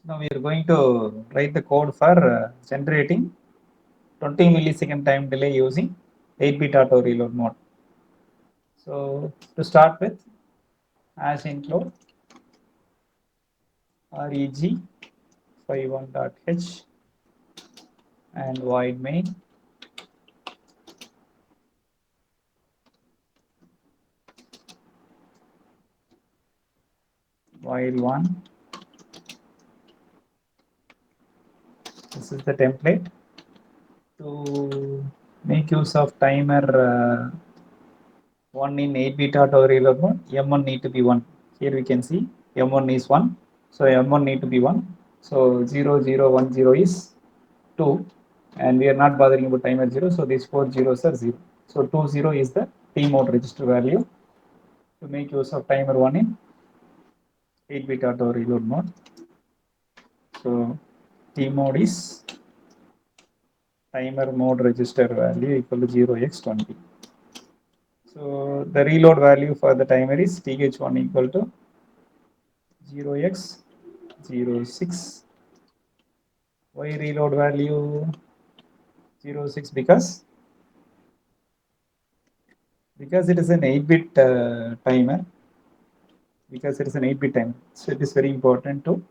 Now we are going to write the code for generating 20 millisecond time delay using 8-bit auto reload mode. So to start with, hash include reg 51.h and void main while one. This is the template to make use of timer 1 in 8-bit auto reload mode. M1 need to be 1. Here we can see M1 is 1, so M1 need to be 1. So 0 0 1 0 is 2, and we are not bothering about timer 0, so these 4 zeros are 0. So 2 0 is the T mode register value to make use of timer 1 in 8-bit auto reload mode. So T mode is timer mode register value equal to 0x20. So the reload value for the timer is TH1 equal to 0x06. Why reload value 06? Because it is an 8-bit timer. Because it is an 8-bit timer, so it is very important to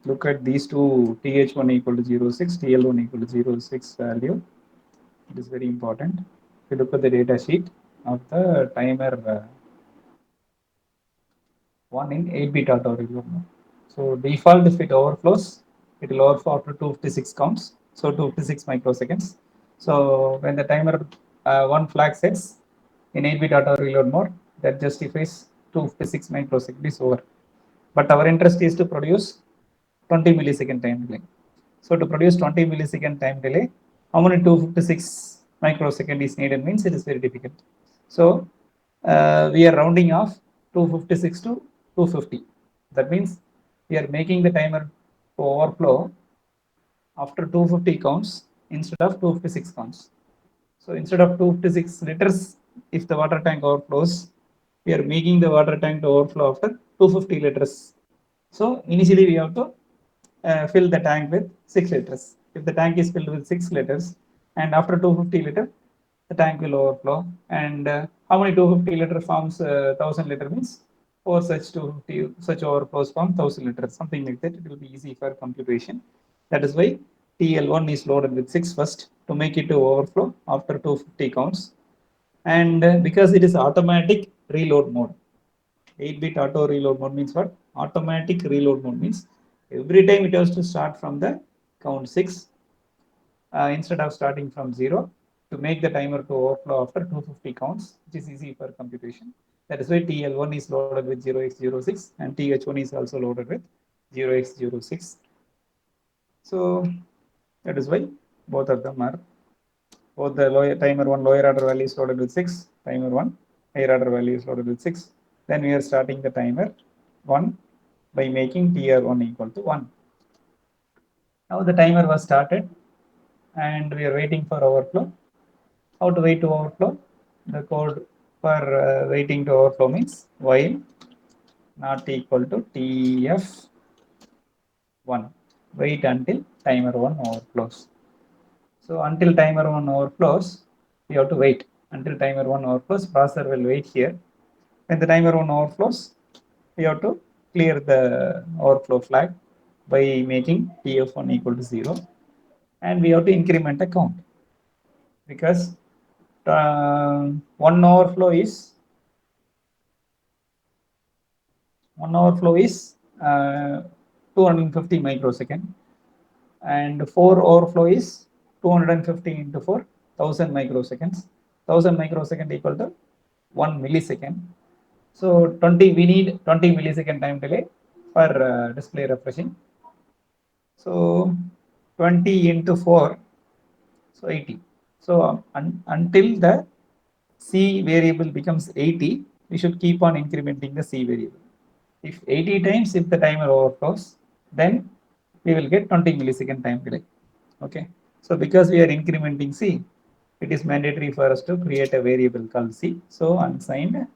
look at these two, TH1 equal to 06, TL1 equal to 06 value. It is very important. If you look at the data sheet of the timer 1 in 8-bit auto reload mode. So default, if it overflows, it will overflow after 256 counts, so 256 microseconds. So when the timer 1 flag sets in 8-bit auto reload mode, that justifies 256 microseconds is over. But our interest is to produce 20 millisecond time delay. So to produce 20 millisecond time delay, how many 256 microsecond is needed means it is very difficult. So we are rounding off 256 to 250. That means we are making the timer to overflow after 250 counts instead of 256 counts. So instead of 256 liters, if the water tank overflows, we are making the water tank to overflow after 250 liters. So initially we have to fill the tank with 6 liters. If the tank is filled with 6 liters, and after 250 liters, the tank will overflow. And how many 250 liter forms 1000 liter means 4 such 250 such overflows form 1000 liters, something like that. It will be easy for computation. That is why TL1 is loaded with 6 first to make it to overflow after 250 counts. And because it is automatic reload mode, 8-bit auto reload mode means what? Automatic reload mode means every time it has to start from the count 6 instead of starting from 0 to make the timer to overflow after 250 counts, which is easy for computation. That is why TL1 is loaded with 0x06 and TH1 is also loaded with 0x06. So that is why both of them are, both the lower timer 1 lower order value is loaded with 6, timer 1 higher order value is loaded with 6. Then we are starting the timer 1 by making TR1 equal to 1. Now the timer was started and we are waiting for overflow. How to wait to overflow? The code for waiting to overflow means while not equal to TF1. Wait until timer 1 overflows. So until timer 1 overflows, we have to wait. Until timer 1 overflows, processor will wait here. When the timer 1 overflows, we have to clear the overflow flag by making TF1 equal to 0. And we have to increment a count because one overflow is 250 microsecond, and 4 overflow is 250 into 4, 1000 microseconds. 1000 microsecond equal to 1 millisecond. So 20, we need 20 millisecond time delay for display refreshing. So 20 into 4, so 80. So until the C variable becomes 80, we should keep on incrementing the C variable. If 80 times, if the timer overflows, then we will get 20 millisecond time delay. Okay. So because we are incrementing C, it is mandatory for us to create a variable called C. So unsigned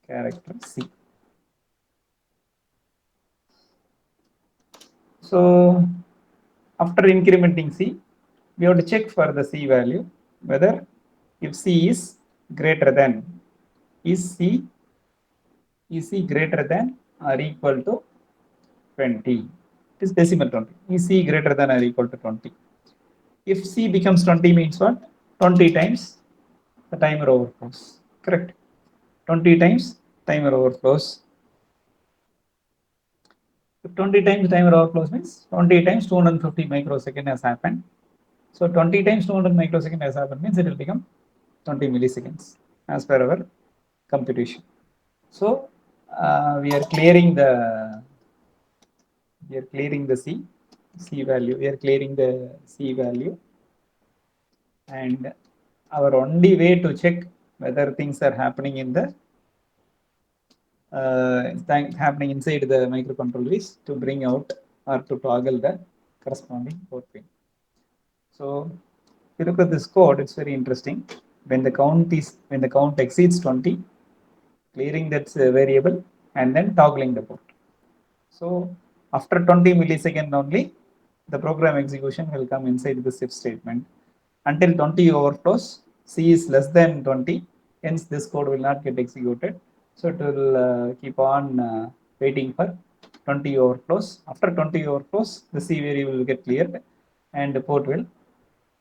character C. So after incrementing C, we have to check for the C value whether if C is greater than, is C greater than or equal to 20? It is decimal 20. Is C greater than or equal to 20? If C becomes 20 means what? 20 times the timer overflows. Correct. 20 times timer overflows. If 20 times timer overflows means 20 times 250 microsecond has happened. So 20 times 200 microsecond has happened means it will become 20 milliseconds as per our computation. So we are clearing the C value. We are clearing the C value, and our only way to check whether things are happening in the happening inside the microcontroller is to bring out or to toggle the corresponding port pin. So if you look at this code, it's very interesting. When the count exceeds 20, clearing that variable and then toggling the port. So after 20 millisecond only, the program execution will come inside this if statement. Until 20 overflows, C is less than 20, hence this code will not get executed. So it will keep on waiting for 20 overflows. After 20 overflows, the C variable will get cleared and the port will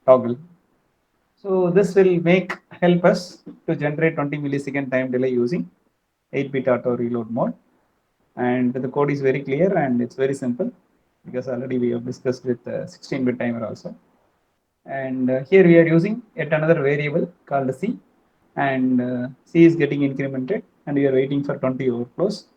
toggle. So this will help us to generate 20 millisecond time delay using 8-bit auto reload mode. And the code is very clear and it's very simple because already we have discussed with 16-bit timer also. And here we are using yet another variable called C, and C is getting incremented and we are waiting for 20 overflows.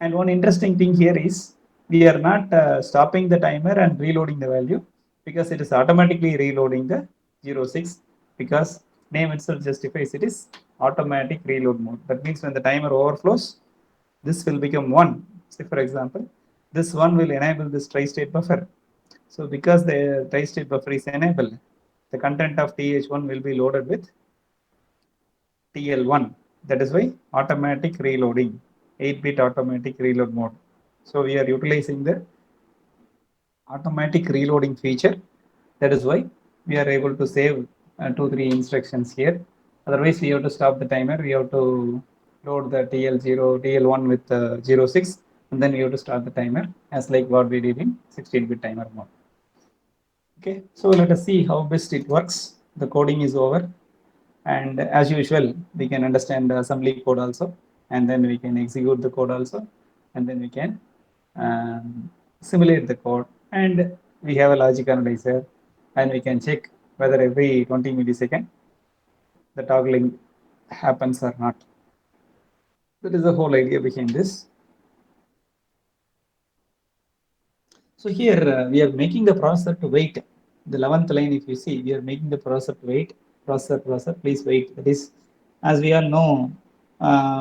And one interesting thing here is we are not stopping the timer and reloading the value, because it is automatically reloading the 06, because name itself justifies it is automatic reload mode. That means when the timer overflows, this will become 1. Say for example, this 1 will enable this tri-state buffer. So because the tri-state buffer is enabled, the content of TH1 will be loaded with TL1. That is why automatic reloading, 8-bit automatic reload mode. So we are utilizing the automatic reloading feature. That is why we are able to save 2-3 instructions here. Otherwise we have to stop the timer, we have to load the TL0 TL1 with 06, and then we have to start the timer as like what we did in 16-bit timer mode. Okay, so let us see how best it works. The coding is over, and as usual we can understand the assembly code also, and then we can execute the code also, and then we can simulate the code, and we have a logic analyzer, and we can check whether every 20 millisecond the toggling happens or not. That is the whole idea behind this. So here we are making the processor to wait. The 11th line, if you see, we are making the processor to wait. Processor, please wait. That is, as we all know,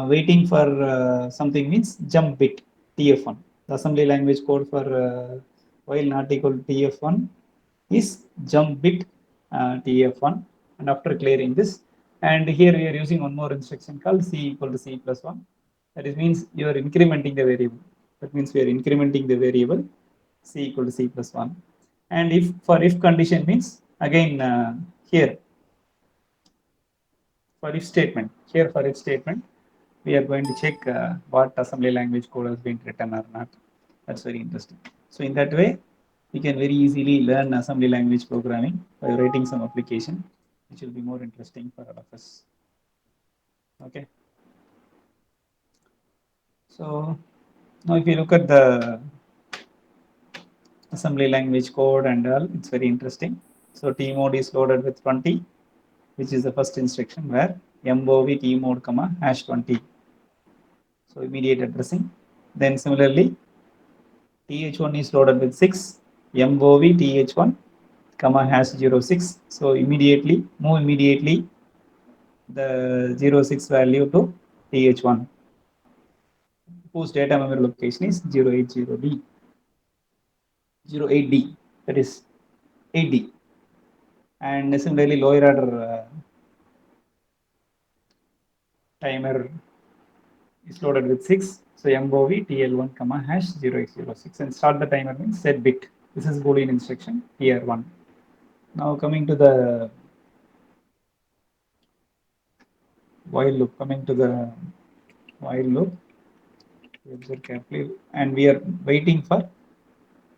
waiting for something means jump bit TF1. The assembly language code for while not equal to TF1 is jump bit TF1. And after clearing this, and here we are using one more instruction called C equal to C plus 1. That is means you are incrementing the variable. That means we are incrementing the variable C equal to C plus 1. And if for if condition means again here for if statement, we are going to check what assembly language code has been written or not. That's very interesting. So in that way, we can very easily learn assembly language programming by writing some application, which will be more interesting for all of us. Okay. So now if you look at the assembly language code and all, it's very interesting. So T mode is loaded with 20, which is the first instruction where MOV T mode comma hash 20. So immediate addressing. Then similarly, TH1 is loaded with 6, MOV TH1 comma hash 06. So move immediately the 06 value to TH1, whose data memory location is 080D. 08D, that is 8D. And similarly, lower order timer is loaded with 6. So MOV TL1 comma hash 0806, and start the timer means set bit. This is Boolean instruction here 1. Now coming to the while loop, while loop, observe carefully, and we are waiting for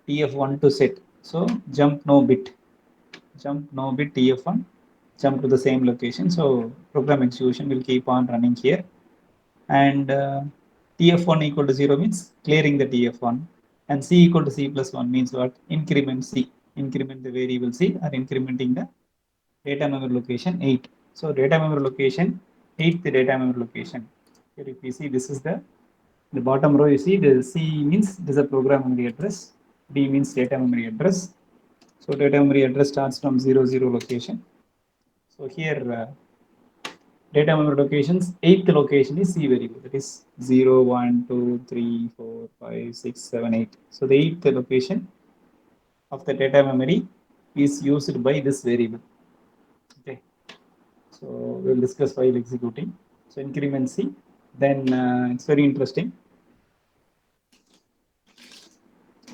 TF1 to set. So jump no bit TF1, jump to the same location. So program execution will keep on running here, and TF1 equal to 0 means clearing the TF1, and C equal to C plus 1 means what? Increment C, increment the variable C, or incrementing the data memory location 8. So data memory location 8th data memory location. Here if you see, this is the bottom row. You see the C means it is a program memory address, D means data memory address. So data memory address starts from 00 location. So here data memory locations, 8th location is C variable, that is 0, 1, 2, 3, 4, 5, 6, 7, 8. So the 8th location of the data memory is used by this variable. Okay, so we'll discuss while executing. So increment C, then it's very interesting,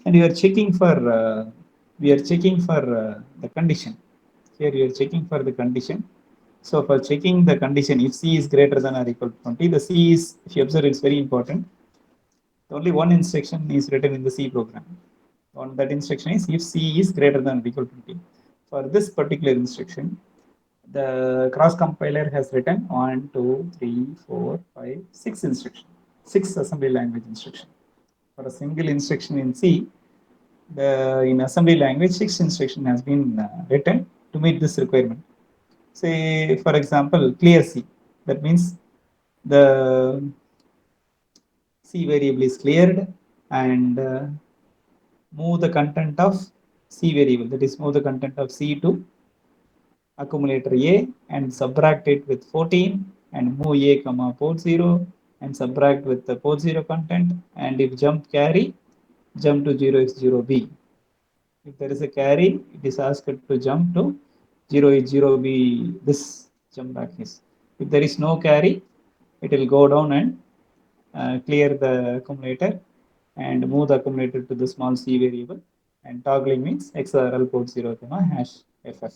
and we are checking for the condition. Here you are checking for the condition. So for checking the condition, if C is greater than or equal to 20, the C is, if you observe, it's very important. Only one instruction is written in the C program. On that instruction is if C is greater than or equal to 20. For this particular instruction, the cross compiler has written 1, 2, 3, 4, 5, 6 instructions, 6 assembly language instructions. For a single instruction in C, in assembly language, 6 instruction has been written to meet this requirement. Say, for example, clear C. That means the C variable is cleared, and move the content of C variable, that is move the content of C to accumulator A and subtract it with 14, and move A comma port 0 and subtract with the port 0 content, and if jump carry, jump to 0x0B. If there is a carry, it is asked to jump to 0x0B, this jump back is. If there is no carry, it will go down and clear the accumulator and move the accumulator to the small c variable, and toggling means XRL port 0, hash FF.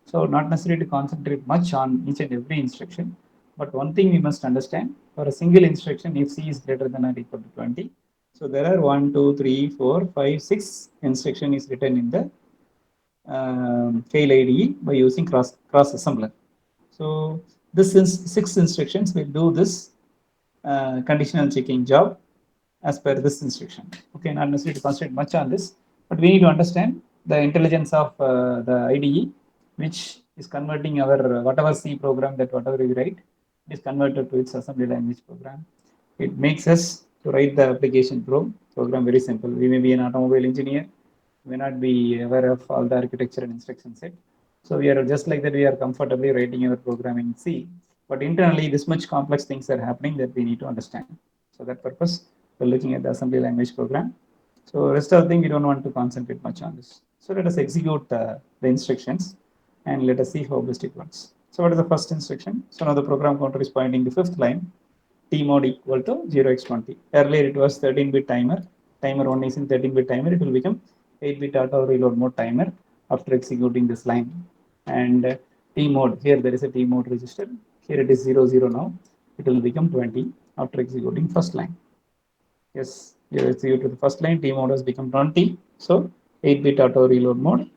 So not necessary to concentrate much on each and every instruction, but one thing we must understand, for a single instruction, if C is greater than or equal to 20, so there are 1, 2, 3, 4, 5, 6 instruction is written in the fail IDE by using cross assembler. So this is 6 instructions will do this conditional checking job as per this instruction. Okay, not necessary to concentrate much on this, but we need to understand the intelligence of the IDE, which is converting our whatever C program, that whatever we write is converted to its assembly language program. It makes us to write the application program very simple. We may be an automobile engineer, may not be aware of all the architecture and instruction set. So we are just like that, we are comfortably writing our program in C, but internally this much complex things are happening that we need to understand. So that purpose, we're looking at the assembly language program. So rest of the thing, we don't want to concentrate much on this. So let us execute the instructions and let us see how best it works. So what is the first instruction? So now the program counter is pointing to 5th line, T mod equal to 0x20. Earlier it was 13-bit timer. Timer 1 is in 13-bit timer. It will become 8-bit auto reload mode timer after executing this line. And T mode, here there is a T mode register. Here it is 00 now. It will become 20 after executing first line. Yes, you execute the first line, T mode has become 20. So 8-bit auto reload mode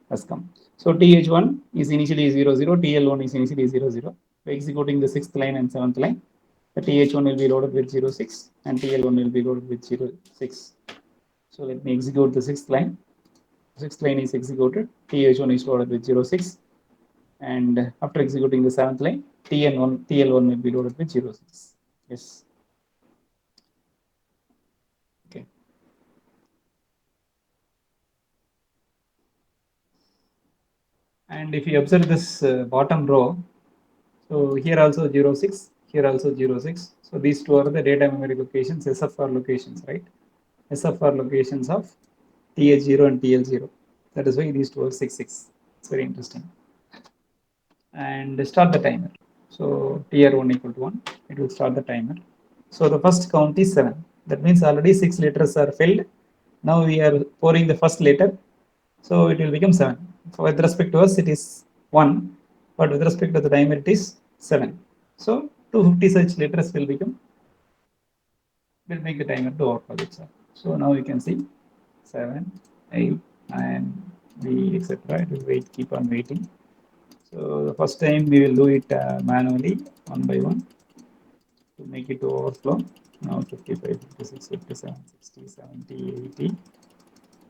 has come. So TH1 is initially 00, TL1 is initially 00. By executing the 6th line and 7th line, the TH1 will be loaded with 06 and TL1 will be loaded with 06. So let me execute the 6th line. 6th line is executed, TH1 is loaded with 06, and after executing the 7th line, TL1 will be loaded with 06. Yes. Okay. And if you observe this bottom row, so here also 06, here also 06. So these two are the data memory locations, SFR locations, right? SFR locations of TH0 and TL0. That is why these two are 66. It's very interesting. And start the timer. So TR1 equal to 1, it will start the timer. So the first count is 7. That means already 6 letters are filled. Now we are pouring the first letter, so it will become 7. So with respect to us, it is 1, but with respect to the timer, it is 7. So 250 such letters will make the timer to overflow itself. So now you can see 7, 8, 9, B, etc. It will wait, keep on waiting. So the first time we will do it manually, one by one, to make it to overflow. Now 55, 56, 57, 60, 70, 80.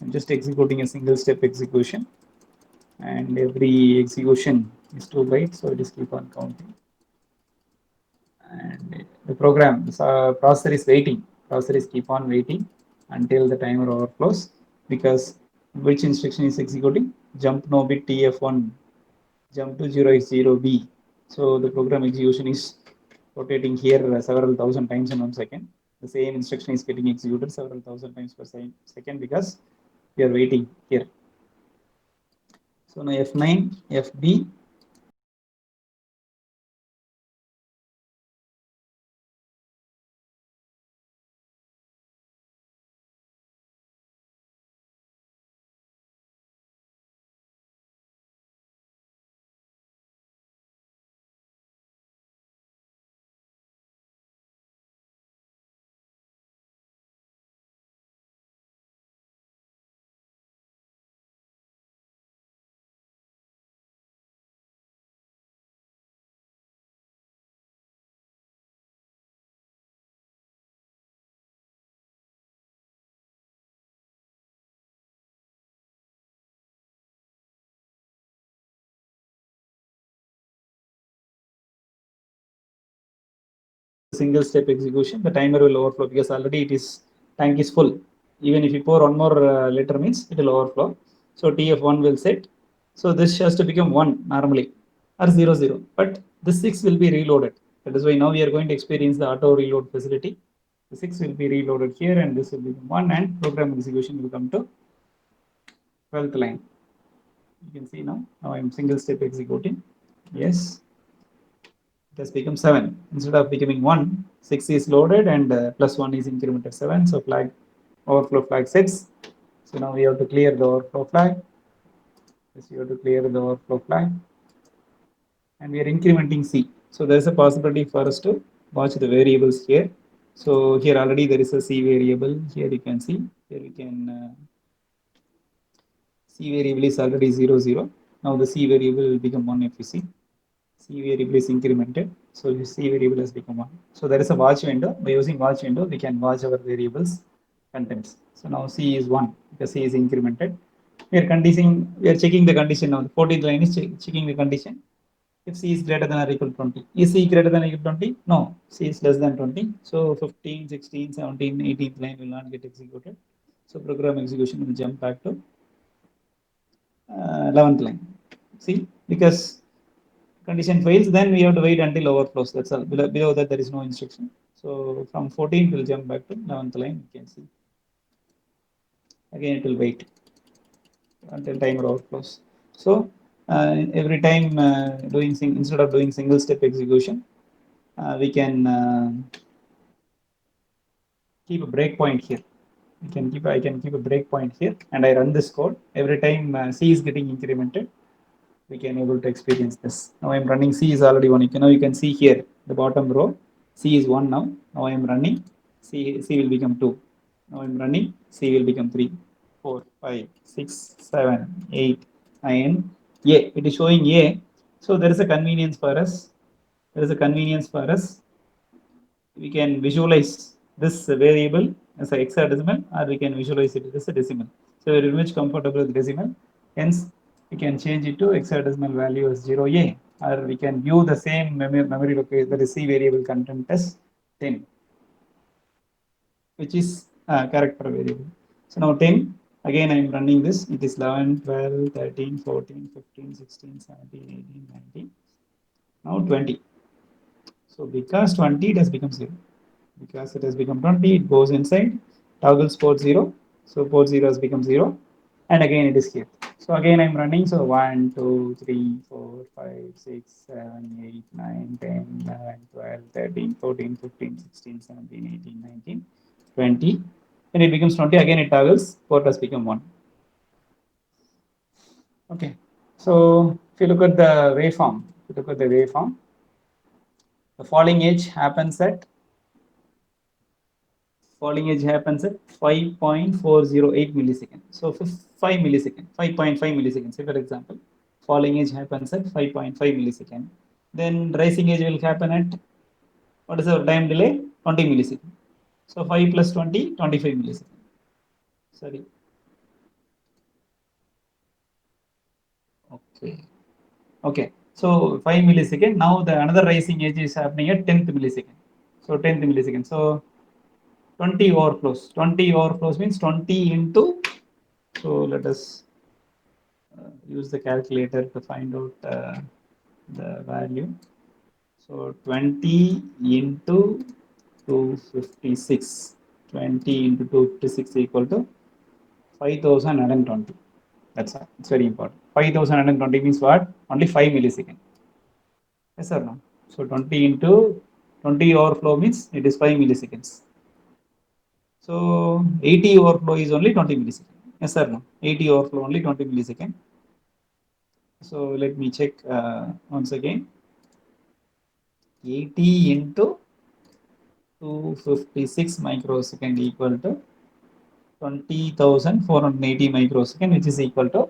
I'm just executing a single step execution, and every execution is 2 bytes, so it is keep on counting. And the program, the processor is waiting. Processor is keep on waiting until the timer overflows, because which instruction is executing? Jump no bit TF1, jump to 0x0B. So the program execution is rotating here several thousand times in 1 second. The same instruction is getting executed several thousand times per second, because we are waiting here. So now F9, FB, single step execution, the timer will overflow, because already it is tank is full. Even if you pour one more liter means it will overflow. So TF1 will set. So this has to become 1 normally, or 0 0. But the 6 will be reloaded. That is why now we are going to experience the auto reload facility. The 6 will be reloaded here, and this will become 1, and program execution will come to 12th line. You can see now. Now I am single step executing. Yes, it has become 7. Instead of becoming 1, 6 is loaded, and plus 1 is incremented 7. So flag overflow flag sets. So now we have to clear the overflow flag. Yes, we have to clear the overflow flag. And we are incrementing C. So there is a possibility for us to watch the variables here. So here already there is a C variable. Here you can see. Here we can C variable is already 0 0. Now the C variable will become 1 if you see. C variable is incremented, so C variable has become 1. So there is a watch window. By using watch window, we can watch our variables contents. So now C is 1 because C is incremented. We are checking the condition now. The 14th line is checking the condition. If C is greater than or equal to 20. Is C greater than or equal to 20? No, C is less than 20. So 15, 16, 17, 18th line will not get executed. So program execution will jump back to 11th line. See, because condition fails, then we have to wait until overflows. That's all. Below that, there is no instruction. So from 14, we'll jump back to 11th line. You can see. Again, it will wait until timer overflows. So every time instead of doing single step execution, we can keep a breakpoint here. I can keep a breakpoint here, and I run this code. Every time C is getting incremented, we can able to experience this. Now I'm running. C is already 1. You can see here the bottom row. C is 1 now. Now I'm running. C will become 2. Now I'm running. C will become 3, 4, 5, 6, 7, 8, 9. A. It is showing A. So there is a convenience for us. There is a convenience for us. We can visualize this variable as a hexadecimal, or we can visualize it as a decimal. So we're very much comfortable with decimal. Hence, we can change it to hexadecimal value as 0A, or we can view the same memory location, that is C variable content as 10, which is a character variable. So now 10, again I am running this. It is 11, 12, 13, 14, 15, 16, 17, 18, 19. Now 20. So because 20, it has become 0. Because it has become 20, it goes inside, toggles port 0. So port 0 has become 0. And again it is here. So again I'm running. So 1, 2, 3, 4, 5, 6, 7, 8, 9, 10, 11, 12, 13, 14, 15, 16, 17, 18, 19, 20. When it becomes 20, again it toggles, port has become 1. Okay, so if you look at the waveform, the falling edge happens at 5.408 milliseconds. So 5 milliseconds, 5.5 milliseconds. Say for example, falling edge happens at 5.5 milliseconds. Then rising edge will happen at, what is our time delay? 20 milliseconds. So 5 plus 20, 25 milliseconds. Sorry. Okay. Okay. So 5 millisecond. Now the another rising edge is happening at 10th millisecond. So 10th millisecond. So 20 overflows. 20 overflows means 20 into. So let us use the calculator to find out the value. So 20 into 256. 20 into 256 equal to 5020. That's all. It's very important. 5020 means what? Only 5 milliseconds. Yes or no? So 20 into 20 overflow means it is 5 milliseconds. So 80 overflow is only 20 milliseconds. Yes or no? 80 overflow only 20 milliseconds. So let me check once again. 80 into 256 microsecond equal to 20,480 microsecond, which is equal to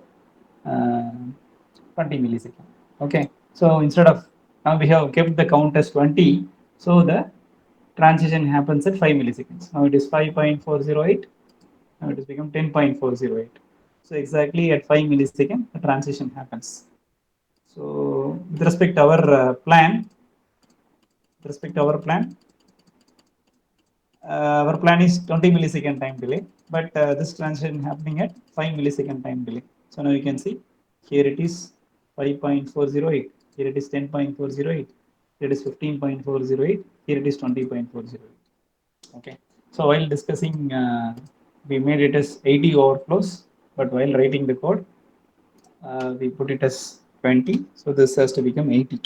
20 millisecond. Okay, so instead of, now we have kept the count as 20, so the transition happens at 5 milliseconds. Now it is 5.408, now it has become 10.408. So exactly at 5 milliseconds the transition happens. So with respect to our plan, our plan is 20 millisecond time delay, but this transition happening at 5 millisecond time delay. So now you can see here it is 5.408, here it is 10.408, here it is 15.408, here it is 20.408. Okay, so while discussing, we made it as 80 overflows, but while writing the code, we put it as 20, so this has to become 80.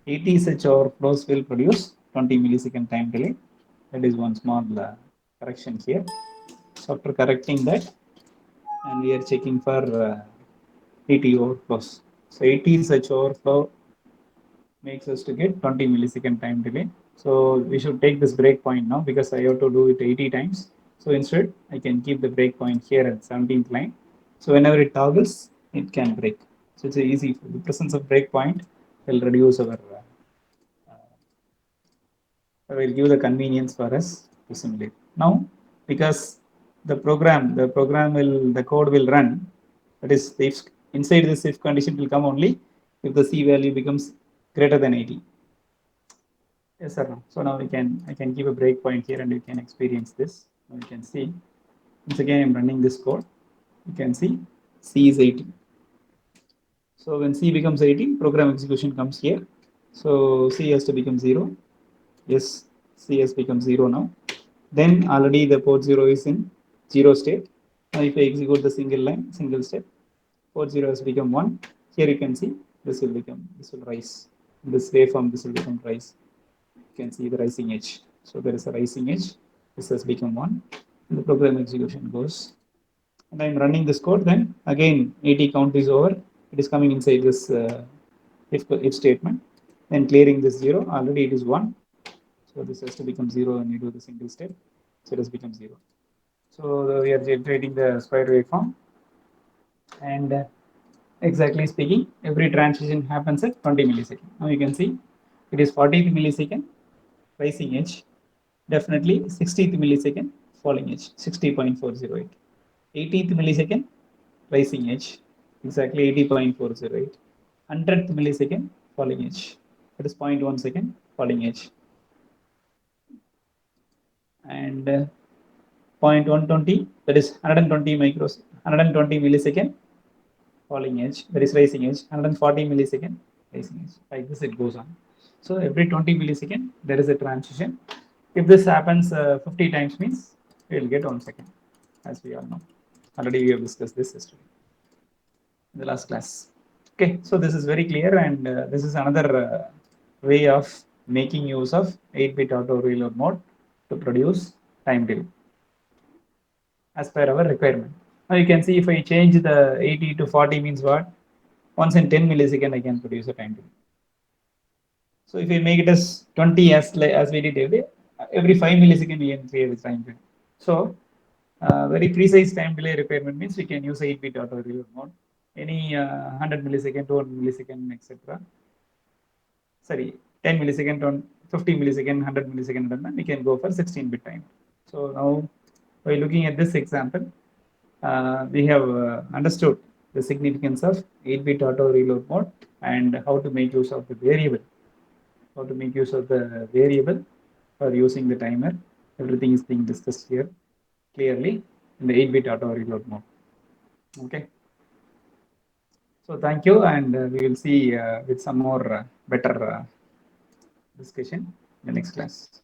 80 such overflows will produce 20 millisecond time delay. That is one small correction here. So after correcting that, and we are checking for 80 overflows. So 80 such overflow makes us to get 20 millisecond time delay. So we should take this breakpoint now because I have to do it 80 times. So instead, I can keep the breakpoint here at 17th line. So whenever it toggles, it can break. So it's easy. The presence of breakpoint will reduce our will give the convenience for us to simulate. Now, because the code will run, that is, if inside this if condition will come only if the C value becomes greater than 80. Yes or no? So now I can give a breakpoint here and you can experience this. Now you can see, once again I'm running this code. You can see C is 80. So when C becomes 80, program execution comes here. So C has to become 0. Yes, C has become 0 now. Then already the port 0 is in 0 state. Now if I execute the single step, port 0 has become 1. Here you can see this will rise. This waveform, this will become rise. You can see the rising edge. So there is a rising edge. This has become 1. And the program execution goes. And I'm running this code. Then again 80 count is over. It is coming inside this if statement. Then clearing this 0. Already it is 1. So this has to become 0 when you do the single step. So it has become 0. So we are generating the square waveform. And exactly speaking, every transition happens at 20 milliseconds. Now you can see it is 40th millisecond rising edge, definitely 60th millisecond falling edge, 60.408. 80th millisecond rising edge, exactly 80.408. 100th millisecond falling edge, that is 0.1 second falling edge. And 0.120, that is 120 micros, 120 millisecond falling edge, that is rising edge, 140 millisecond rising edge. Like this, it goes on. So every 20 millisecond, there is a transition. If this happens 50 times, means we will get 1 second, as we all know. Already we have discussed this yesterday in the last class. Okay, so this is very clear, and this is another way of making use of 8-bit auto reload mode to produce time delay. as per our requirement. Now you can see if I change the 80 to 40 means what? Once in 10 millisecond I can produce a time delay. So if we make it as 20 as we did every 5 millisecond we can create a time delay. So very precise time delay requirement means we can use 8-bit auto reload mode. Any 100 millisecond, 200 millisecond, etc. Sorry, 10 millisecond, 50 millisecond, 100 millisecond, and then we can go for 16-bit time. So now by looking at this example, we have understood the significance of 8-bit auto reload mode and how to make use of the variable. How to make use of the variable for using the timer. Everything is being discussed here clearly in the 8-bit auto reload mode. Okay. So thank you, and we will see with some more better discussion in the next class.